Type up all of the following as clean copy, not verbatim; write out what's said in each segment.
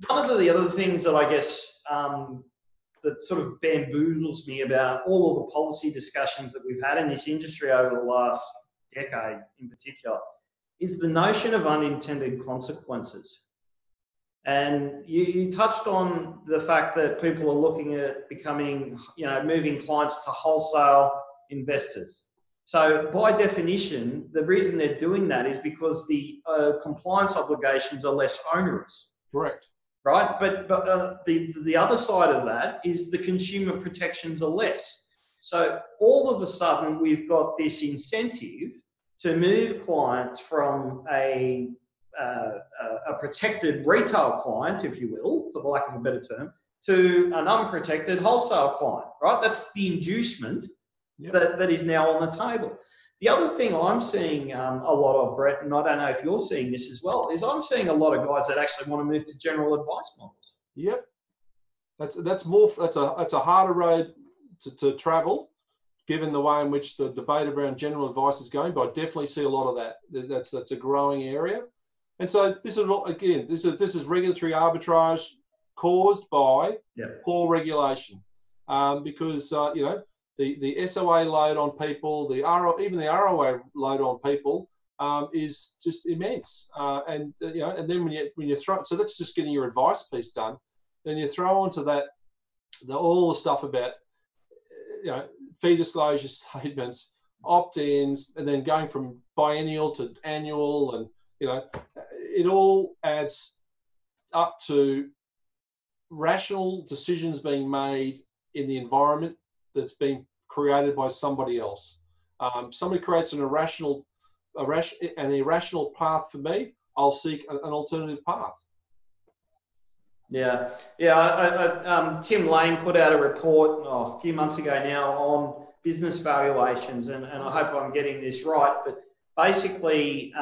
one of the other things that I guess that sort of bamboozles me about all of the policy discussions that we've had in this industry over the last decade in particular is the notion of unintended consequences. And you touched on the fact that people are looking at becoming, moving clients to wholesale investors. So by definition, the reason they're doing that is because the compliance obligations are less onerous. Correct. Right? But the other side of that is the consumer protections are less. So all of a sudden, we've got this incentive to move clients from a protected retail client, if you will, for the lack of a better term, to an unprotected wholesale client, right? That's the inducement that is now on the table. The other thing I'm seeing a lot of, Brett, and I don't know if you're seeing this as well, is I'm seeing a lot of guys that actually want to move to general advice models. Yep, that's a harder road to travel, given the way in which the debate around general advice is going. But I definitely see a lot of that. That's a growing area, and so this is regulatory arbitrage caused by poor regulation, because the SOA load on people, even the ROA load on people is just immense. And then when you throw, so that's just getting your advice piece done. Then you throw onto that all the stuff about fee disclosure statements, opt-ins, and then going from biennial to annual, and it all adds up to rational decisions being made in the environment that's been created by somebody else. Somebody creates an irrational path for me, I'll seek an alternative path. Yeah. Tim Lane put out a report a few months ago now on business valuations, and I hope I'm getting this right, but basically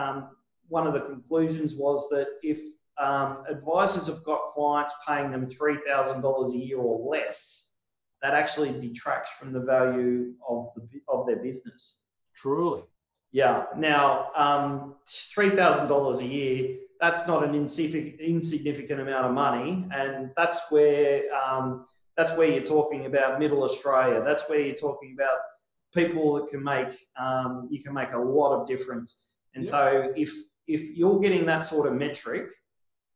one of the conclusions was that if advisors have got clients paying them $3,000 a year or less, that actually detracts from the value of their business. Truly. Yeah. Now, $3,000 a year, that's not an insignificant amount of money, and that's where you're talking about Middle Australia. That's where you're talking about people that can make you can make a lot of difference. And so, if you're getting that sort of metric,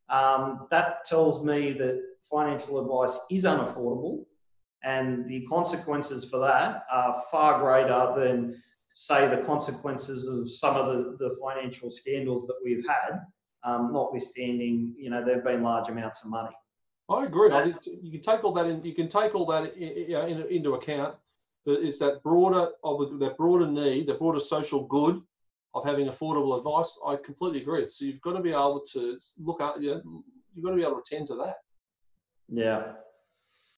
that tells me that financial advice is unaffordable. And the consequences for that are far greater than, say, the consequences of some of the financial scandals that we've had, notwithstanding, there have been large amounts of money. I agree. I think you can take all that in. You can take all that into account. But it's that broader need, the broader social good of having affordable advice. I completely agree. So you've got to be able to look at. You've got to be able to attend to that. Yeah.